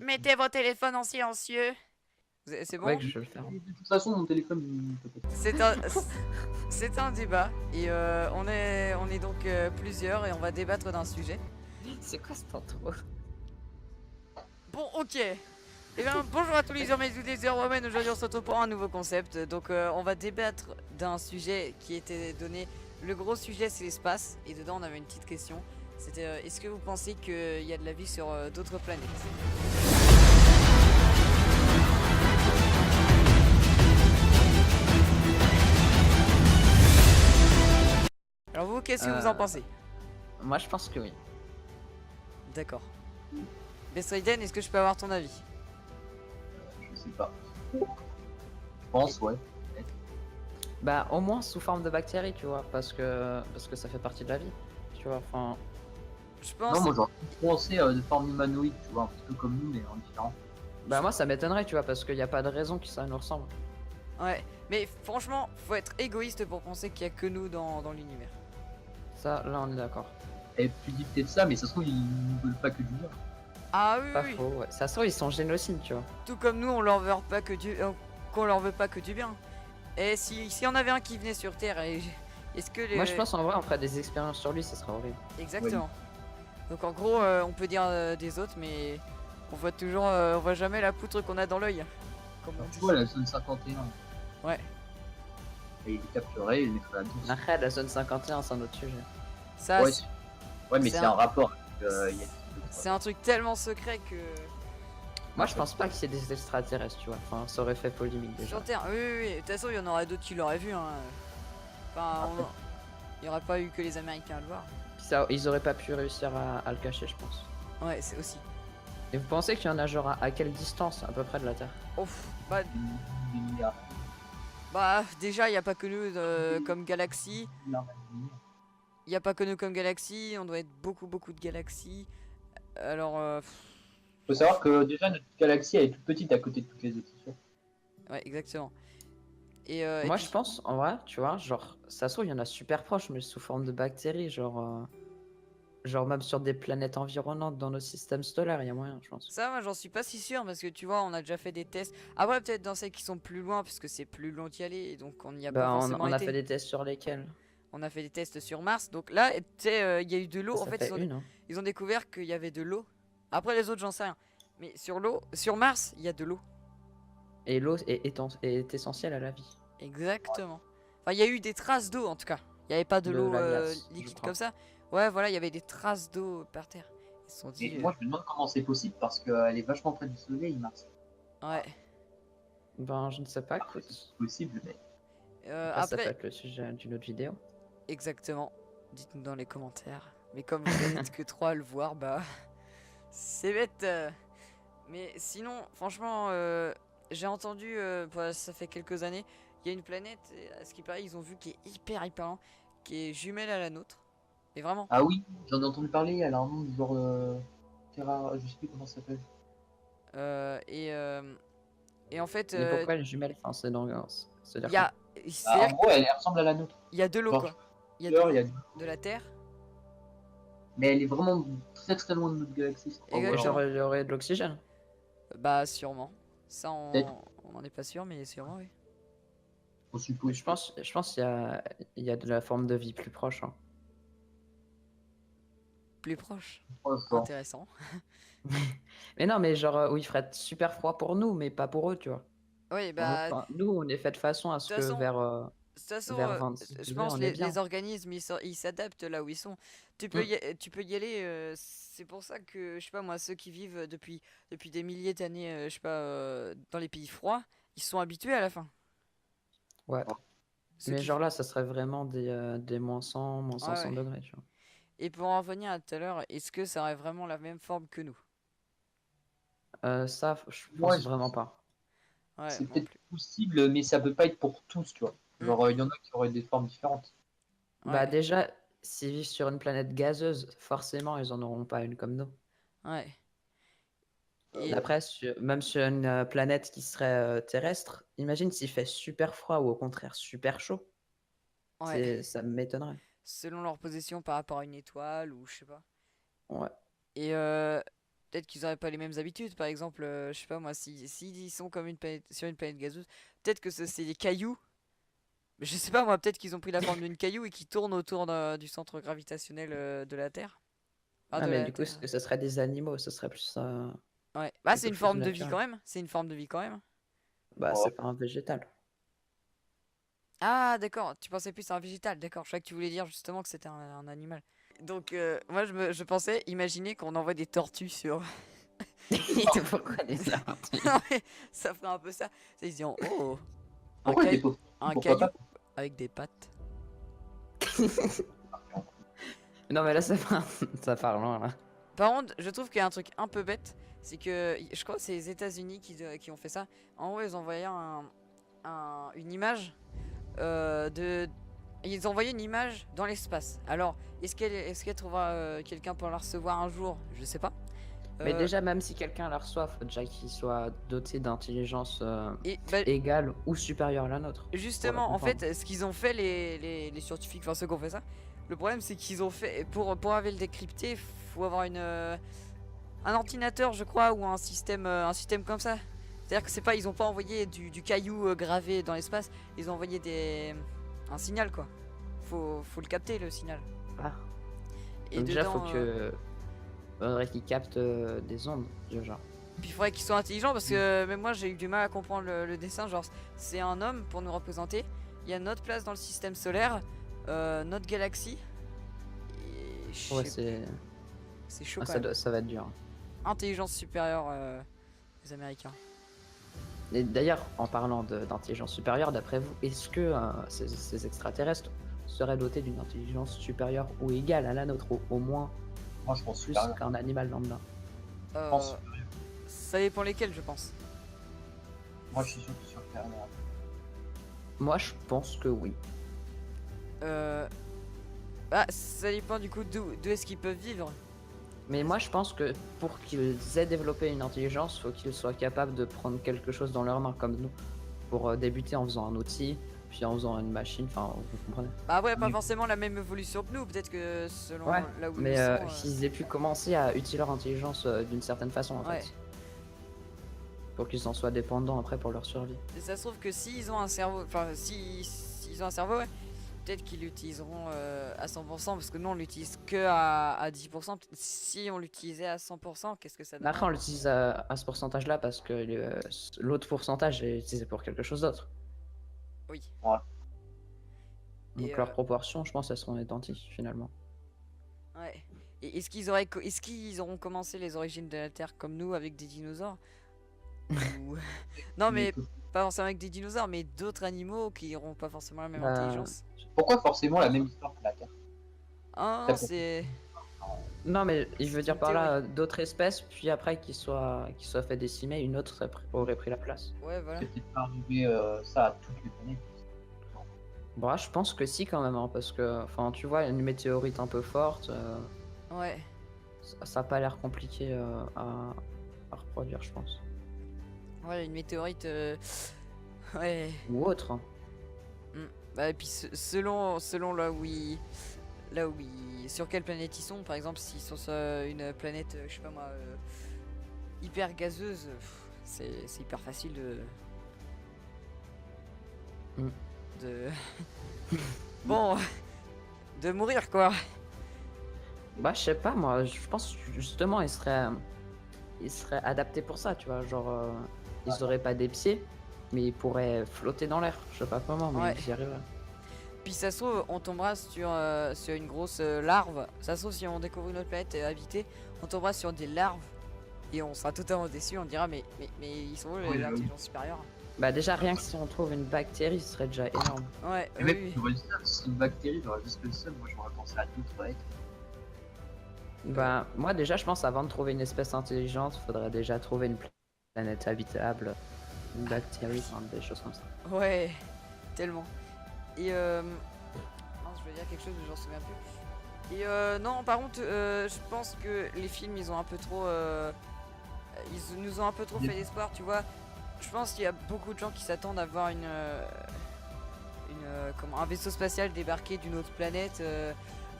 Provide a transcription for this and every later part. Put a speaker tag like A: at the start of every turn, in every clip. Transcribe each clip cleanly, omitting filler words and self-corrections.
A: Mettez vos téléphones en silencieux. C'est
B: Ouais,
A: bon?
B: que je vais le faire.
C: De toute façon, mon téléphone, il peut pas.
A: C'est un débat et on est donc plusieurs et on va débattre d'un sujet.
B: C'est quoi cet intro?
A: Bon, ok. Eh bien, bonjour à tous les hommes et toutes les héroïnes. Aujourd'hui, on se retrouve pour un nouveau concept. Donc, on va débattre d'un sujet qui était donné. Le gros sujet, c'est l'espace. Et dedans, on avait une petite question. C'était est-ce que vous pensez qu'il y a de la vie sur d'autres planètes? Alors, vous, qu'est-ce que vous en pensez?
B: Moi, je pense que oui.
A: D'accord. Bestraiden, est-ce que je peux avoir ton avis?
C: Je sais pas. Je pense, ouais.
B: Bah, au moins sous forme de bactéries, tu vois, parce que ça fait partie de la vie, tu vois. Enfin,
A: Je pense.
C: Non, moi j'aurais pensé de forme humanoïde, tu vois, un petit peu comme nous, mais en différent.
B: bah moi, ça m'étonnerait, tu vois, parce qu'il n'y a pas de raison que ça nous ressemble.
A: Ouais, mais franchement, faut être égoïste pour penser qu'il y a que nous dans l'univers.
B: Ça, là, on est d'accord.
C: Et tu dis peut-être ça, mais ça se trouve, ils ne veulent pas que du bien.
A: Ah oui,
B: Pas
A: oui, oui.
B: faux, ouais. Ça se trouve, ils sont génocides, tu vois.
A: Tout comme nous, on leur veut pas que du, qu'on leur veut pas que du bien. Et si on avait un qui venait sur Terre, est-ce que
B: Moi, je pense en vrai, on ferait des expériences sur lui, ça serait horrible.
A: Exactement. Donc en gros, on peut dire des autres, mais on voit toujours, on voit jamais la poutre qu'on a dans l'œil, comme on
C: Alors, tu
A: dit.
C: vois, la zone 51,
A: Ouais.
C: et il est capturé, il est mettra la douce.
B: Après, la zone 51, c'est un autre sujet.
A: Ça,
C: Ouais, ouais, mais
A: c'est
C: c'est
A: un-
C: un rapport avec.
A: c'est un truc tellement secret que.
B: Moi, je pense pas qu'il y ait des extraterrestres, tu vois. Enfin, ça aurait fait polémique déjà.
A: Sur Terre, oui, oui, oui. De toute façon, il y en aurait d'autres qui l'auraient vu. Hein. Enfin,
C: Après.
A: il n'y aurait pas eu que les Américains à le voir.
B: Puis ça, ils auraient pas pu réussir à le cacher, je pense.
A: Ouais, c'est aussi.
B: Et vous pensez qu'il y en a genre à quelle distance à peu près de la Terre?
A: Ouf, bah,
C: Des milliards.
A: déjà, il n'y a pas que nous comme galaxie.
C: Des milliards, des milliards.
A: Il n'y a pas que nous comme galaxie. On doit être beaucoup, beaucoup de galaxies. Alors,
C: Faut savoir que déjà, notre galaxie elle est toute petite à côté de toutes les autres, c'est sûr.
A: ouais, exactement. Et
B: Moi,
A: puis,
B: je pense, en vrai, tu vois, genre, ça se trouve, il y en a super proches, mais sous forme de bactéries, genre même sur des planètes environnantes dans nos systèmes stellaires, il y a moyen, je pense.
A: ça, moi, j'en suis pas si sûr parce que tu vois, on a déjà fait des tests. Après, peut-être dans celles qui sont plus loin, parce que c'est plus long d'y aller, et donc on n'y a pas
B: Bah,
A: forcément
B: on a
A: été.
B: fait des tests sur lesquels?
A: On a fait des tests sur Mars, donc là, tu sais, il y a eu de l'eau. En
B: Ça
A: fait,
B: fait une, hein.
A: ils ont découvert qu'il y avait de l'eau. Après, les autres, j'en sais rien. Mais sur l'eau, sur Mars, il y a de l'eau.
B: Et l'eau est essentielle à la vie.
A: Exactement. Enfin, il y a eu des traces d'eau en tout cas. Il n'y avait pas de
B: De
A: l'eau
B: la glace, je
A: liquide
B: crois.
A: comme ça. Ouais, voilà, il y avait des traces d'eau par terre. Ils se sont dit.
C: Et moi, je me demande comment c'est possible parce qu'elle est vachement près du soleil, Mars.
A: Ouais.
B: Ben, je ne sais pas,
C: Après,
B: écoute.
C: c'est possible, mais.
B: Après, ça peut
A: Après,
B: être le sujet d'une autre vidéo.
A: exactement. Dites-nous dans les commentaires. Mais comme vous n'êtes que trois à le voir, bah. C'est bête. Mais sinon, franchement, j'ai entendu, bah, ça fait quelques années, il y a une planète, à ce qui paraît, ils ont vu qui est hyper loin, qui est jumelle à la nôtre. Et vraiment.
C: Ah oui, j'en ai entendu parler, elle a un nom du genre. Terra, je sais plus comment ça s'appelle.
A: Euh, et, euh, et en fait,
B: Mais pourquoi les jumelles? Enfin, c'est-à-dire
A: il y
B: quoi?
A: a.
C: Bah, en
A: C'est-à-dire
C: gros, elle ressemble à la nôtre.
A: qu'il y a de l'eau,
C: Genre,
A: quoi. Il y a de
C: il
A: l'eau,
C: y a du-
A: de la terre.
C: Mais elle est vraiment très très loin de notre galaxie, je crois. Ou alors,
A: Exactement.
B: Genre, il y aurait de l'oxygène.
A: Bah, sûrement. Ça,
C: peut-être,
A: on en est pas sûr, mais sûrement, oui.
C: on suppose.
B: Je pense il y a de la forme de vie plus proche, hein.
A: Plus proche.
C: Pas fort.
A: Intéressant.
B: Mais non, mais genre, où il ferait super froid pour nous, mais pas pour eux, tu vois.
A: Oui, bah, de
B: Enfin, nous, on est fait de façon à ce
A: toute
B: que
A: façon,
B: vers 26
A: je
B: degrés,
A: pense
B: on
A: que
B: est
A: les
B: bien.
A: organismes ils s'adaptent là où ils sont.
B: Mm.
A: Tu peux y aller. C'est pour ça que je sais pas moi, ceux qui vivent depuis des milliers d'années, je sais pas, dans les pays froids, ils sont habitués à la fin.
B: Ouais.
A: Ceux
B: Mais
A: qui,
B: genre là, ça serait vraiment des moins 100, moins
A: ouais,
B: 500
A: ouais.
B: degrés, tu vois.
A: Et pour en revenir à tout à l'heure, est-ce que ça aurait vraiment la même forme que nous?
B: Ça, je
C: Moi,
B: pense vraiment pas.
A: Ouais,
C: c'est
A: moi non
C: peut-être
A: plus.
C: possible, mais ça peut pas être pour tous, tu vois.
A: Mm,
C: Genre, il y en a qui auraient des formes différentes.
B: Bah
A: ouais,
B: déjà, s'ils vivent sur une planète gazeuse, forcément, ils en auront pas une comme nous.
A: ouais. Et
C: Ouais.
B: Après, même sur une planète qui serait terrestre, imagine s'il fait super froid ou au contraire super chaud.
A: ouais,
B: Ça m'étonnerait.
A: selon leur position par rapport à une étoile ou je sais pas.
B: Ouais.
A: Et peut-être qu'ils auraient pas les mêmes habitudes. Par exemple, je sais pas moi, si ils sont comme une planète, sur une planète gazeuse, peut-être que c'est des cailloux. Mais je sais pas moi, peut-être qu'ils ont pris la forme d'une caillou et qui tournent autour du centre gravitationnel de la Terre. Ah,
B: Ah,
A: de
B: mais
A: la
B: du coup,
A: Terre.
B: est-ce que ce serait des animaux? Ce serait plus
A: Ouais. Bah, c'est
B: quelque
A: une
B: chose de
A: forme de vie
B: naturel.
A: quand même. C'est une forme de vie quand même.
B: Bah,
C: Oh,
B: c'est pas un végétal.
A: Ah, d'accord. Tu pensais plus à un végétal. D'accord. Je croyais que tu voulais dire justement que c'était un animal. Donc, moi, je pensais, imaginer qu'on envoie des tortues sur.
B: Pourquoi des orties?
A: Non, mais ça ferait un peu ça. Ils se diront, oh, un,
C: pourquoi des
A: caille-
C: pauvres?
A: un
C: Pourquoi
A: caillou
C: pas?
A: avec des pattes.
B: Non, mais là, ça part loin, là.
A: Par contre, je trouve qu'il y a un truc un peu bête. C'est que je crois que c'est les États-Unis qui ont fait ça. En haut, ils ont envoyé une image de. Ils ont envoyé une image dans l'espace. Alors, est-ce qu'elle trouvera quelqu'un pour la recevoir un jour? Je sais pas.
B: Mais
A: Euh,
B: déjà, même si quelqu'un la reçoit, faut déjà qu'il soit doté d'intelligence
A: et bah,
B: égale ou supérieure à la nôtre.
A: justement, en
B: comprendre.
A: fait, ce qu'ils ont fait, les scientifiques, enfin ceux qui ont fait ça, le problème c'est qu'ils ont fait. Pour arriver à le décrypter, faut avoir un ordinateur, je crois, ou un système comme ça. C'est-à-dire que c'est pas, ils ont pas envoyé du caillou gravé dans l'espace, ils ont envoyé un signal quoi. Faut le capter le signal.
B: Ah.
A: Et
B: Donc déjà,
A: dedans,
B: faudrait qu'il capte des ondes, du genre.
A: puis il faudrait qu'ils soient intelligents parce que même moi j'ai eu du mal à comprendre le dessin. Genre, c'est un homme pour nous représenter. Il y a notre place dans le système solaire, notre galaxie. Et
B: Ouais,
A: c'est chaud
B: ah,
A: quand même.
B: ça va être dur.
A: Intelligence supérieure des Américains.
B: Et d'ailleurs, en parlant d'intelligence supérieure, d'après vous, est-ce que ces extraterrestres seraient dotés d'une intelligence supérieure ou égale à la nôtre, au moins
C: Moi, je pense
B: plus
C: supérieur.
B: qu'un animal lambda?
C: Je pense supérieur.
A: Ça dépend lesquels, je pense.
C: Moi, je suis sûr que supérieur.
B: Moi, je pense que oui.
A: Bah, ça dépend du coup d'où est-ce qu'ils peuvent vivre.
B: Mais moi, je pense que pour qu'ils aient développé une intelligence, faut qu'ils soient capables de prendre quelque chose dans leurs mains, comme nous, pour débuter en faisant un outil, puis en faisant une machine, enfin, vous comprenez.
A: Bah ouais, pas
C: Oui.
A: forcément la même évolution que nous, peut-être que selon
B: Ouais,
A: là où
B: mais
A: ils sont.
B: qu'ils aient pu commencer à utiliser leur intelligence d'une certaine façon, en
A: Ouais.
B: fait. Pour qu'ils en soient dépendants après pour leur survie.
A: Et ça se trouve que s'ils ont un cerveau, enfin s'ils ont un cerveau, ouais, peut-être qu'ils l'utiliseront à 100% parce que nous on l'utilise que à 10%. Si on l'utilisait à 100%, qu'est-ce que ça
B: Mais
A: donne?
B: après, on l'utilise à ce pourcentage-là parce que l'autre pourcentage est utilisé pour quelque chose d'autre.
A: Oui.
C: Ouais.
B: Donc
A: Et,
B: leurs proportions, je pense, elles seront identiques finalement.
A: Ouais. Et est-ce qu'ils auront commencé les origines de la Terre comme nous avec des dinosaures? Ou- Non mais pas forcément avec des dinosaures, mais d'autres animaux qui n'auront pas forcément la même
B: Bah,
A: intelligence.
C: Pourquoi forcément la même histoire que la Terre?
A: Ah,
C: Très
A: c'est.
B: Non, mais je veux dire
A: une
B: par là
A: théorie.
B: d'autres espèces, puis après qu'ils soient fait décimer, une autre aurait pris la place.
A: Ouais, voilà.
C: C'est peut-être pas arrivé ça à toutes les planètes.
B: Bon, je pense que si quand même, hein, parce que, enfin, tu vois, une météorite un peu forte,
A: Ouais.
B: ça a pas l'air compliqué à reproduire, je pense.
A: Ouais, une météorite. Ouais.
B: Ou autre. Hein.
A: Bah, et puis selon sur quelle planète ils sont, par exemple, s'ils sont sur une planète, je sais pas moi, hyper gazeuse, c'est hyper facile
B: Mm.
A: de bon, de mourir quoi.
B: Bah, je sais pas, moi, je pense que justement, ils seraient adaptés pour ça, tu vois. Genre, ils auraient pas des pieds, mais ils pourraient flotter dans l'air. Je sais pas comment, mais
A: Ouais.
B: ils y arriveraient.
A: Puis ça se trouve, on tombera sur une grosse larve. Ça se trouve, si on découvre une autre planète habitée, on tombera sur des larves et on sera totalement déçus. On dira, mais ils sont où
C: Oui,
A: les
C: bah oui.
A: intelligences supérieures?
B: Bah, déjà, rien que si on trouve une bactérie, ce serait déjà énorme.
A: Ouais,
C: Mais
A: oui,
C: mec,
A: oui.
C: j'aurais dit ça, si c'est une bactérie, j'aurais juste fait le seul. Moi, j'aurais pensé à d'autres êtres.
B: Bah, moi, déjà, je pense avant de trouver une espèce intelligente, faudrait déjà trouver une planète habitable, une bactérie, enfin, des choses comme ça.
A: Ouais, tellement. Et mince, je voulais dire quelque chose, mais j'en souviens plus. Et non, par contre, je pense que les films, ils ont un peu trop. Ils nous ont un peu trop fait d'espoir, tu vois. Je pense qu'il y a beaucoup de gens qui s'attendent à voir comment, un vaisseau spatial débarquer d'une autre planète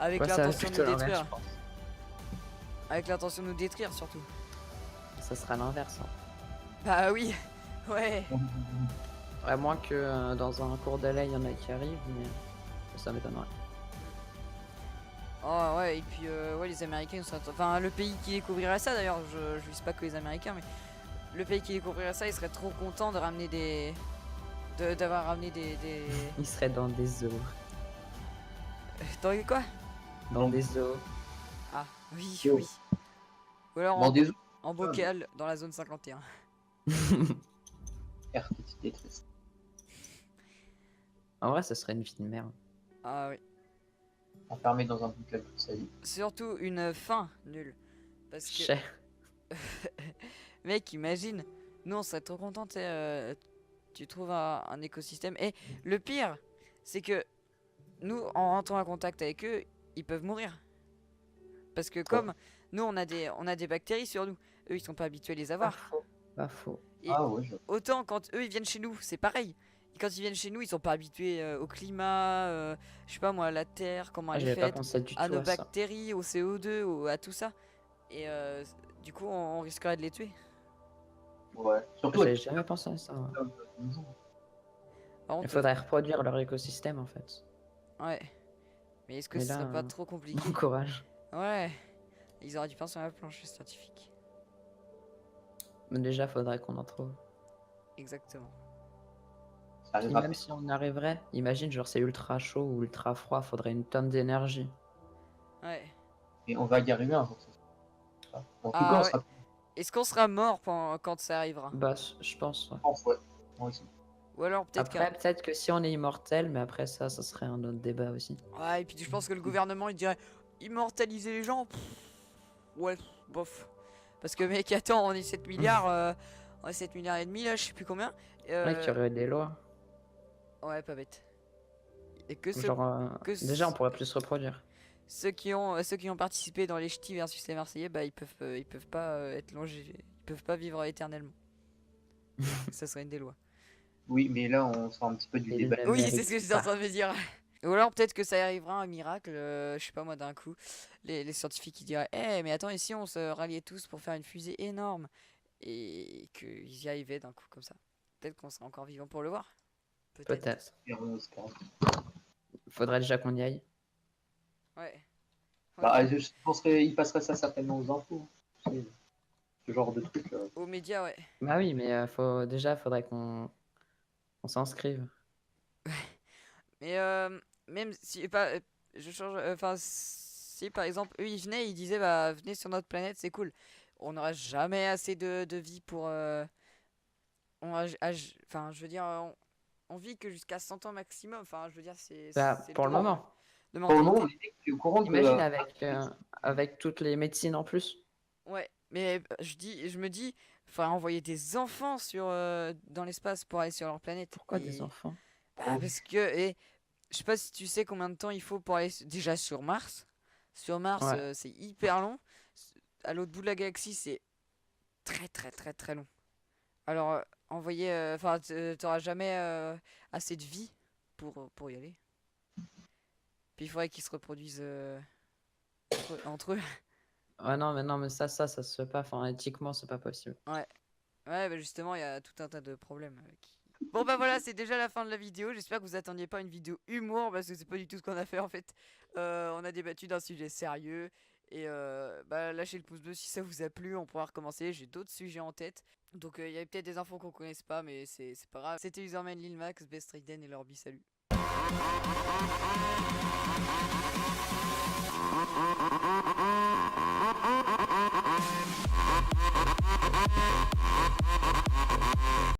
A: avec
B: Ouais, ça va
A: l'intention de
B: plutôt
A: nous
B: l'inverse,
A: détruire.
B: je pense.
A: Avec l'intention de nous détruire surtout.
B: ça sera l'inverse. Hein.
A: Bah oui, ouais.
B: À moins que dans un cours de lait, il y en a qui arrivent, mais ça m'étonnerait.
A: Oh ouais, et puis ouais, les Américains sont... Enfin, le pays qui découvrirait ça, d'ailleurs, je vise pas que les Américains, mais le pays qui découvrirait ça, il serait trop content de ramener des... d'avoir ramené des...
B: Ils seraient dans des zoos.
A: Dans les quoi?
B: Dans des zoos.
A: Ah, oui,
C: Oh.
A: oui. Ou alors
C: Dans
A: en,
C: des
A: en bocal, dans la zone 51.
C: RTT triste.
B: En vrai, ça serait une vie de merde.
A: Ah oui.
C: Enfermé dans un bocal toute sa vie.
A: Surtout une fin nulle. Parce que...
B: Cher.
A: Mec, imagine, nous on serait trop contents, tu trouves un écosystème. Et le pire, c'est que nous, en rentrant en contact avec eux, ils peuvent mourir. Parce que comme nous, on a des bactéries sur nous, eux, ils sont pas habitués à les
B: Pas
A: avoir.
B: faux. Pas faux.
A: Et
C: Ah ouais,
A: autant quand eux, ils viennent chez nous, c'est pareil. Et quand ils viennent chez nous, ils sont pas habitués au climat, je sais pas moi, à la terre, comment elle est
B: J'avais pas
A: faite,
B: pensé du
A: à
B: tout
A: nos
B: à ça.
A: bactéries, au CO2, à tout ça. Et du coup, on risquerait de les tuer.
C: ouais. Surtout
B: J'avais
C: avec
B: jamais pensé à ça. Ouais.
A: Par
B: Il
A: contre,
B: faudrait reproduire leur écosystème en fait.
A: ouais. Mais est-ce que
B: Mais
A: ce
B: là,
A: serait pas trop compliqué?
B: Bon courage.
A: Ouais. Ils auraient dû penser à la planche scientifique.
B: Mais déjà, faudrait qu'on en trouve.
A: Exactement.
C: ça
B: Et
C: arrivera
B: même si on arriverait, imagine genre c'est ultra chaud ou ultra froid, faudrait une tonne d'énergie.
A: Ouais.
C: et on va y arriver un jour. En tout
A: Ah
C: cas, on
A: ouais.
C: sera
A: Est-ce qu'on sera mort quand ça arrivera?
B: Bah, je pense. Ouais.
C: en ouais. Moi aussi.
A: Ou alors peut-être
B: Après, peut-être que si on est immortel, mais après ça serait un autre débat aussi.
A: Ouais, et puis je pense que le gouvernement il dirait immortaliser les gens. Pff, ouais, bof. Parce que mec, attends, on est 7 milliards, on est 7 milliards et demi là, je sais plus combien.
B: Ouais, qu'il y aurait des lois.
A: Ouais, pas bête. Et que,
B: Genre, déjà, on pourrait plus se reproduire.
A: ceux qui ont participé dans les ch'tis versus les Marseillais, bah ils peuvent pas être longés, ils peuvent pas vivre éternellement. Ça serait une des lois.
C: Oui, mais là, on sort un petit peu du
B: Et
C: débat.
B: les
A: Oui,
B: mérite
A: c'est ce que j'étais en
B: pas.
A: train de me dire. Ou alors peut-être que ça arrivera un miracle, je sais pas moi, d'un coup, les scientifiques qui diraient eh mais attends, et si on se ralliait tous pour faire une fusée énorme et qu'ils y arrivaient d'un coup comme ça. Peut-être qu'on serait encore vivant pour le voir. Peut-être.
B: Peut-être.
C: Espérons.
B: Faudrait déjà qu'on y aille.
A: Ouais.
C: Bah,
A: Ok.
C: je penserais, il passerait ça certainement aux infos. Tu sais, ce genre de truc.
A: Aux médias, ouais.
B: Bah oui, mais faudrait qu'on s'inscrive.
A: Mais même si pas, je change, enfin si par exemple eux ils venaient, ils disaient bah venez sur notre planète, c'est cool. On n'aura jamais assez de vie pour, enfin je veux dire, on vit que jusqu'à 100 ans maximum. Enfin je veux dire
B: Bah,
A: c'est
B: pour le moment.
A: de
C: Pour le moment,
A: mentalité.
C: on est au courant que.
B: Imagine avec toutes les médecines en plus.
A: Ouais, mais je me dis, faudrait envoyer des enfants sur dans l'espace pour aller sur leur planète.
B: Pourquoi
A: Et-
B: des enfants?
A: Bah, parce que je sais pas si tu sais combien de temps il faut pour aller déjà sur Mars. Sur Mars,
B: Ouais.
A: c'est hyper long. À l'autre bout de la galaxie, c'est très très très très long. Alors envoyer, enfin, t'auras jamais assez de vie pour y aller. Puis il faudrait qu'ils se reproduisent entre eux.
B: Ouais, non, mais ça se fait pas. Enfin, éthiquement, c'est pas possible.
A: Ouais, bah justement, il y a tout un tas de problèmes. Bon bah voilà, c'est déjà la fin de la vidéo. J'espère que vous attendiez pas une vidéo humour parce que c'est pas du tout ce qu'on a fait en fait. On a débattu d'un sujet sérieux et bah lâchez le pouce bleu si ça vous a plu. On pourra recommencer. J'ai d'autres sujets en tête. Donc il y a peut-être des infos qu'on connaisse pas, mais c'est pas grave. C'était Userman Lil Max, Best Raiden et Lorbi. Salut.